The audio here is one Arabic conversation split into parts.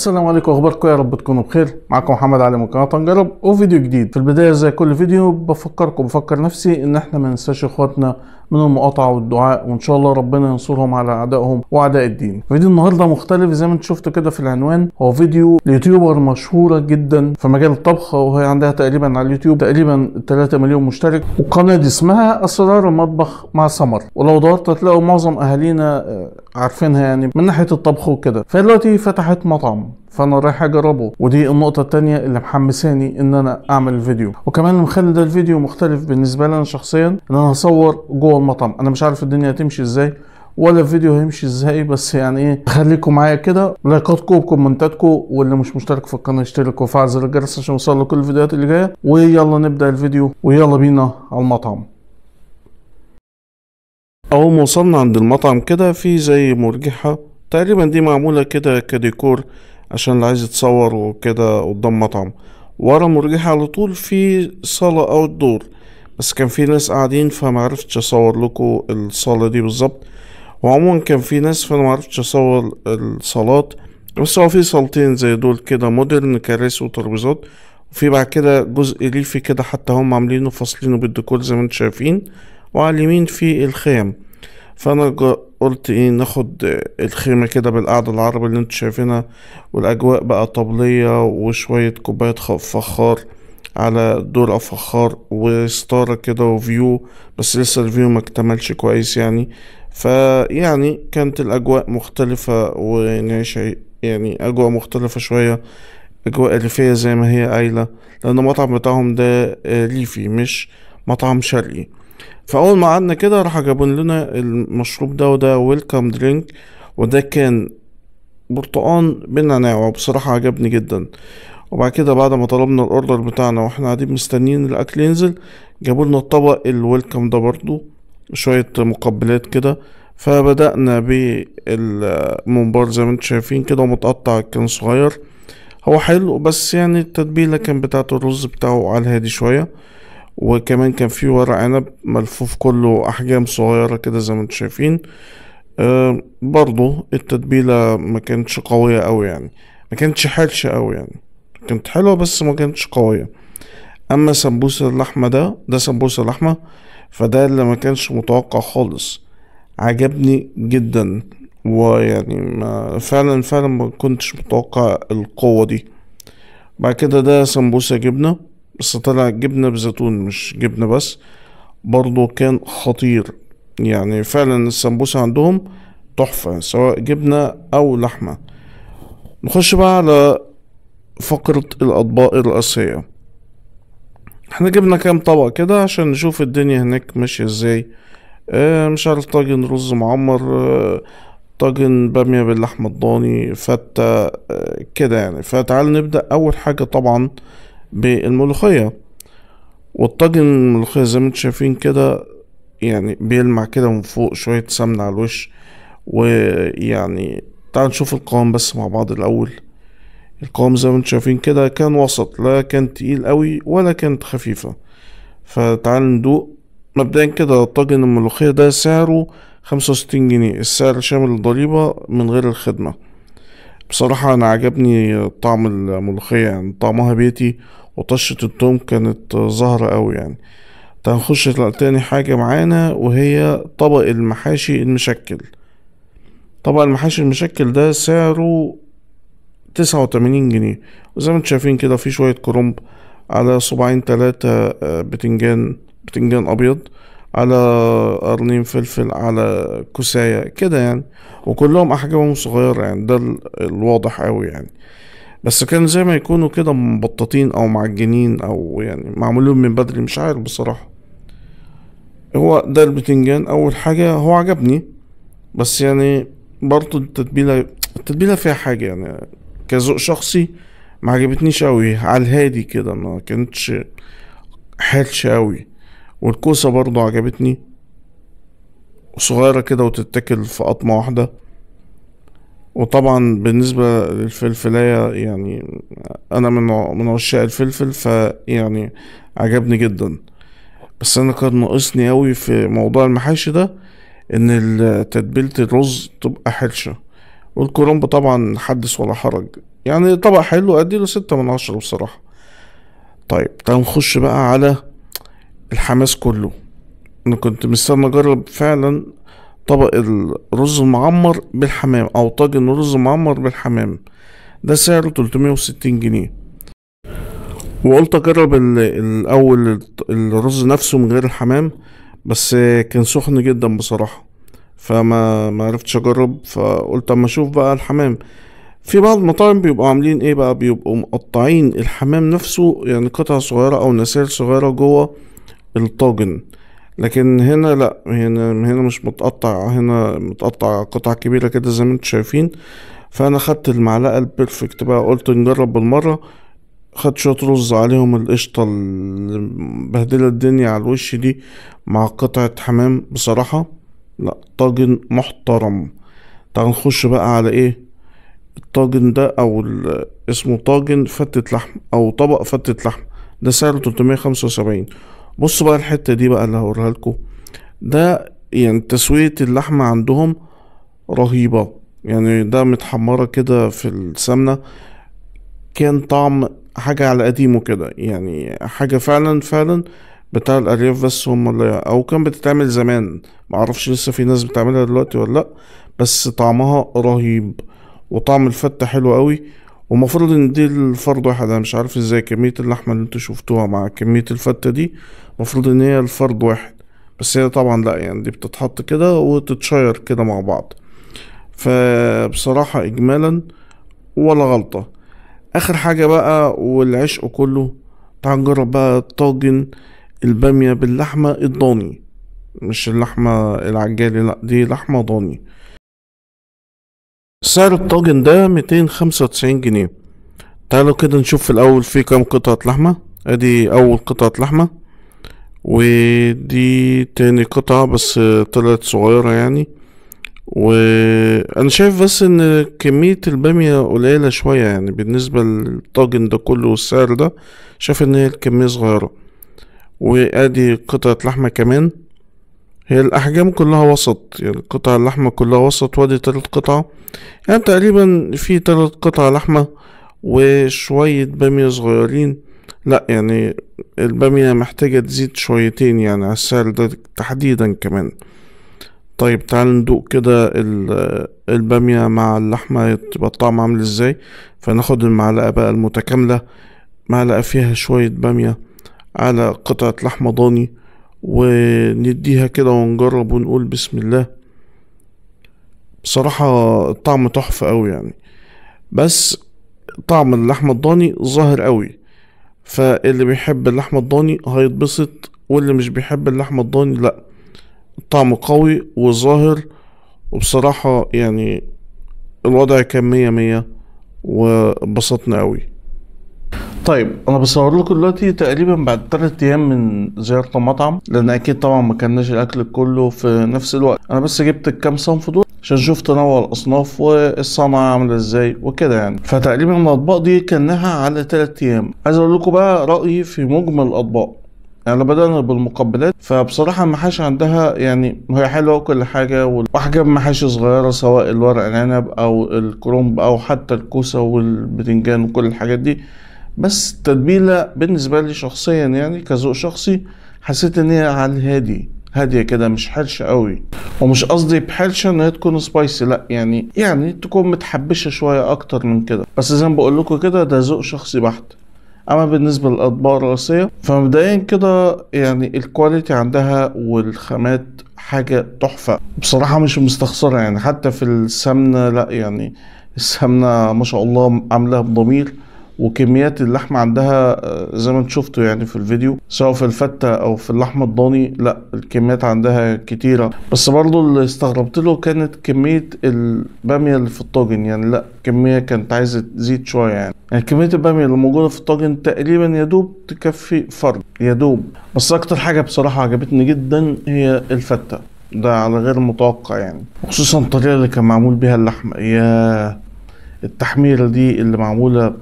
السلام عليكم، اخباركم يا رب تكونوا بخير. معكم محمد علي من قناه نجرب وفيديو جديد. في البدايه زي كل فيديو بفكر نفسي ان احنا ما ننساش اخواتنا من المقاطعه والدعاء، وان شاء الله ربنا ينصرهم على اعدائهم واعداء الدين. فيديو النهارده مختلف زي ما انتم شفتوا كده في العنوان. هو فيديو ليوتيوبر مشهوره جدا في مجال الطبخ، وهي عندها تقريبا على اليوتيوب تقريبا 3 مليون مشترك، والقناه دي اسمها اسرار المطبخ مع سمر. ولو دورت هتلاقوا معظم اهالينا عارفينها يعني من ناحيه الطبخ وكده. فدلوقتي فتحت مطعم، فانا رايح اجربه، ودي النقطه التانية اللي محمساني ان انا اعمل الفيديو. وكمان اللي مخلي ده الفيديو مختلف بالنسبه لي انا شخصيا ان انا هصور جوه المطعم. انا مش عارف الدنيا هتمشي ازاي ولا الفيديو هيمشي ازاي، بس يعني ايه، خليكم معايا كده، لايكاتكم وكومنتاتكم، واللي مش مشترك في القناه يشترك وفعل زر الجرس عشان يوصل كل الفيديوهات اللي جايه. ويلا نبدا الفيديو ويلا بينا على المطعم. اول ما وصلنا عند المطعم كده في زي مرجحة تقريبا دي معمولة كده كديكور عشان اللي عايز يتصور وكده قدام مطعم. ورا المرجحة على طول في صالة او الدور، بس كان في ناس قاعدين فمعرفتش اصور لكم الصالة دي بالظبط. وعموما كان في ناس فانا معرفتش اصور الصالات، بس هو في صالتين زي دول كده مودرن، كراسي وترابيزات، وفي بعد كده جزء ريفي كده حتى هم عاملينه فاصلينه بالديكور زي ما انتم شايفين. وعلى اليمين في الخيم. فانا قلت ايه، ناخد الخيمة كده بالقعدة العربي اللي انتوا شايفينها، والاجواء بقى طبلية وشوية كوباية فخار على دور فخار وستارة كده وفيو، بس لسه الفيو ما اكتملش كويس يعني. فيعني كانت الاجواء مختلفة ونعيش يعني اجواء مختلفة شوية، اجواء ريفية زي ما هي قايلة، لان المطعم بتاعهم ده ريفي مش مطعم شرقي. فاول ما قعدنا كده راح جابون لنا المشروب ده، وده ويلكم درينك، وده كان برتقان بالنعناع، وبصراحة عجبني جدا. وبعد كده بعد ما طلبنا الاوردر بتاعنا واحنا قاعدين مستنيين الاكل ينزل، جابوا لنا الطبق الويلكم ده برضو شوية مقبلات كده. فبدأنا بالممبار زي ما انتم شايفين كده، ومتقطع كان صغير. هو حلو بس يعني التتبيلة كان بتاعة الرز بتاعه على الهادي شوية. وكمان كان في ورق عنب ملفوف كله احجام صغيرة كده زي ما انتم شايفين. برضو التتبيلة ما كانتش قوية اوي يعني، ما كانتش حرشة اوي يعني، كانت حلوة بس ما كانتش قوية. اما سمبوسة اللحمة ده سمبوسة لحمة، فده اللي ما كانش متوقع خالص، عجبني جدا. ويعني ما فعلا ما كنتش متوقع القوة دي. بعد كده ده سمبوسة جبنة، بس طلع جبنة بزيتون مش جبنة بس، برضو كان خطير. يعني فعلا السمبوسة عندهم تحفة سواء جبنة أو لحمة. نخش بقى على فقرة الأطباق الرئيسية. احنا جبنا كام طبق كده عشان نشوف الدنيا هناك ماشية ازاي. مش عارف، طاجن رز معمر، طاجن بامية باللحمة الضاني، فتة، كده يعني. فتعال نبدأ أول حاجة طبعا بالملوخية. والطاجن الملوخية زي ما انتم شايفين كده يعني بيلمع كده من فوق شوية سمنة على الوش. ويعني تعال نشوف القوام بس مع بعض الأول. القوام زي ما انتم شايفين كده كان وسط، لا كان تقيل قوي ولا كانت خفيفة. فتعال ندوق. مبدئيا كده طاجن الملوخية ده سعره 65 جنيه، السعر شامل الضريبة من غير الخدمة. بصراحة أنا عجبني طعم الملوخية، يعني طعمها بيتي، وطشة التوم كانت ظاهرة أوي يعني. هنخش تاني حاجة معانا وهي طبق المحاشي المشكل. طبق المحاشي المشكل ده سعره 89 جنيه، وزي ما انتم شايفين كده في شوية كرنب، على صباعين 3 بتنجان أبيض، على قرنين فلفل، على كوساية كده يعني. وكلهم أحجامهم صغيرة يعني، ده الواضح أوي يعني. بس كان زي ما يكونوا كده مبططين أو معجنين أو يعني معمولين من بدري، مش عارف بصراحة. هو ده البتنجان أول حاجة، هو عجبني، بس يعني برضو التتبيلة فيها حاجة يعني كذوق شخصي ما عجبتنيش أوي، على الهادي كده، ما كانتش حرشة أوي. والكوسة برضو عجبتني، صغيرة كده وتتاكل في قطمة واحدة. وطبعا بالنسبة للفلفلاية يعني أنا من عشاق الفلفل، فيعني عجبني جدا. بس أنا كان ناقصني أوي في موضوع المحاشي ده إن تتبيلة الرز تبقى حرشة. والكرنب طبعا حدث ولا حرج، يعني طبق حلو اديله 6 من 10 بصراحة. طيب تعال نخش بقى على الحماس كله. انا كنت مستني اجرب فعلا طبق الرز المعمر بالحمام او طاجن رز معمر بالحمام. ده سعره 360 جنيه. وقلت اجرب الاول الرز نفسه من غير الحمام، بس كان سخن جدا بصراحة، فما عرفتش اجرب. فقلت اما اشوف بقى الحمام. في بعض المطاعم بيبقوا عاملين ايه بقى، بيبقوا مقطعين الحمام نفسه يعني قطع صغيرة او نسائل صغيرة جوه الطاجن. لكن هنا لا، هنا مش متقطع، هنا متقطع قطع كبيرة كده زي ما انتم شايفين. فانا خدت المعلقة البرفكت بقى، قلت نجرب بالمرة. خدت شوية رز عليهم القشطة اللي مبهدلة الدنيا على الوش دي، مع قطعة حمام. بصراحة لا، طاجن محترم. تعال نخش بقى على ايه الطاجن ده، او اسمه طاجن فتة لحم او طبق فتة لحم. ده سعره 375. بصوا بقى الحتة دي بقى اللي هوريها لكم. ده يعني تسوية اللحمة عندهم رهيبة. يعني ده متحمرة كده في السمنة، كان طعم حاجة على قديمه كده، يعني حاجة فعلا فعلا بتاع الأرياف بس هم اللي، أو كان بتتعمل زمان. معرفش لسه في ناس بتعملها دلوقتي ولا لأ، بس طعمها رهيب. وطعم الفتة حلو قوي. ومفروض ان دي الفرد واحد. انا مش عارف ازاي كمية اللحمة اللي انتوا شفتوها مع كمية الفتة دي، مفروض ان هي الفرد واحد. بس هي طبعا لا، يعني دي بتتحط كده وتتشير كده مع بعض. فبصراحة اجمالا ولا غلطة. اخر حاجة بقى والعشق كله، تعال نجرب بقى طاجن البامية باللحمة الضاني. مش اللحمة العجالي، لا دي لحمة ضاني. سعر الطاجن ده 295 جنيه. تعالوا كده نشوف في الأول في كام قطعة لحمة. ادي أول قطعة لحمة، ودي تاني قطعة بس طلعت صغيرة يعني. وأنا شايف بس إن كمية البامية قليلة شوية يعني بالنسبة للطاجن ده كله والسعر ده. شايف إن هي الكمية صغيرة. وادي قطعة لحمة كمان. هي الأحجام كلها وسط، يعني قطع اللحمة كلها وسط. وادي تلات قطع، يعني تقريبا في 3 قطع لحمة وشوية بامية صغيرين. لا يعني البامية محتاجة تزيد شويتين يعني على السعر ده تحديدا كمان. طيب تعال ندوق كده البامية مع اللحمة تبقى الطعم عامل ازاي. فناخد المعلقة بقى المتكاملة، معلقة فيها شوية بامية على قطعة لحمة ضاني، ونديها كده ونجرب ونقول بسم الله. بصراحة الطعم تحفة قوي يعني. بس طعم اللحمة الضاني ظاهر قوي، فاللي بيحب اللحمة الضاني هيتبسط، واللي مش بيحب اللحمة الضاني لا. الطعم قوي وظاهر. وبصراحة يعني الوضع كان مية مية، وبسطنا قوي. طيب انا بصور لكم دلوقتي تقريبا بعد 3 ايام من زيارة المطعم، لان اكيد طبعا ما كناش الاكل كله في نفس الوقت. انا بس جبت الكام صنف دول عشان نشوف تنوع الاصناف والصنعة عاملة ازاي وكده يعني. فتقريبا الاطباق دي كناها على 3 ايام. عايز اقول لكم بقى رأيي في مجمل الاطباق. يعني لو بدأنا بالمقبلات، فبصراحة المحاشي عندها يعني هي حلوة وكل حاجة، وأحجام محاشي صغيرة سواء الورق العنب أو الكرنب أو حتى الكوسة والبتنجان وكل الحاجات دي. بس التتبيلة بالنسبة لي شخصيا يعني كذوق شخصي، حسيت ان هي على الهادي، هادية كده مش حرشة قوي. ومش قصدي بحرشة ان هي تكون سبايسي، لا يعني تكون متحبشة شوية اكتر من كده. بس زي ما بقول لكم كده ده ذوق شخصي بحت. اما بالنسبة للاطباق الرئيسية فمبدئيا كده يعني الكواليتي عندها والخامات حاجة تحفة بصراحة، مش مستخسرة يعني. حتى في السمنة لا يعني السمنة ما شاء الله عاملاها بضمير. وكميات اللحمة عندها زي ما انت شفتوا يعني في الفيديو، سواء في الفتة او في اللحمة الضاني، لا الكميات عندها كتيرة. بس برضو اللي استغربت له كانت كمية البامية اللي في الطاجن. يعني لا كمية كانت عايزة تزيد شوية يعني كمية البامية اللي موجودة في الطاجن تقريبا يدوب تكفي فرد يدوب. بس اكتر حاجة بصراحة عجبتني جدا هي الفتة. ده على غير المتوقع يعني، خصوصا الطريقة اللي كان معمول بيها اللحمة. يا التحميرة دي اللي معمولة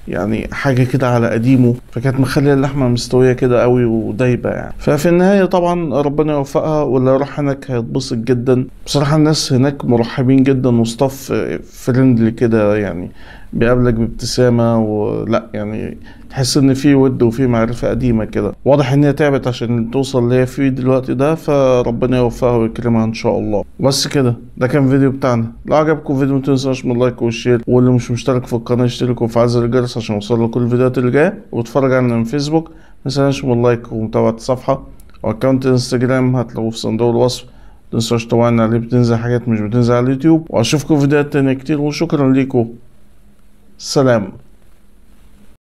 يعني حاجة كده على قديمه، فكانت مخلية اللحمة مستوية كده قوي ودايبة يعني. ففي النهاية طبعا ربنا يوفقها، واللي يروح هناك هيتبسط جدا. بصراحة الناس هناك مرحبين جدا، وستاف فريندلي كده يعني. بيقابلك بابتسامة، ولا يعني تحس ان في ود وفي معرفة قديمة كده. واضح ان هي تعبت عشان توصل اللي هي فيه دلوقتي ده، فربنا يوفقها ويكرمها ان شاء الله. بس كده، ده كان فيديو بتاعنا. لو عجبكم الفيديو متنساش من اللايك والشير، واللي مش مشترك في القناة يشترك ويفعل زر الجرس عشان يوصل له كل الفيديوهات اللي جاية، واتفرج علينا من فيسبوك. متنساش من اللايك ومتابعة الصفحة، واكونت انستجرام هتلاقوه في صندوق الوصف. متنساش طبعا عليه بتنزل حاجات مش بتنزل على اليوتيوب. واشوفكم في فيديوهات تانية كتير، وشكرا ليكم. سلام.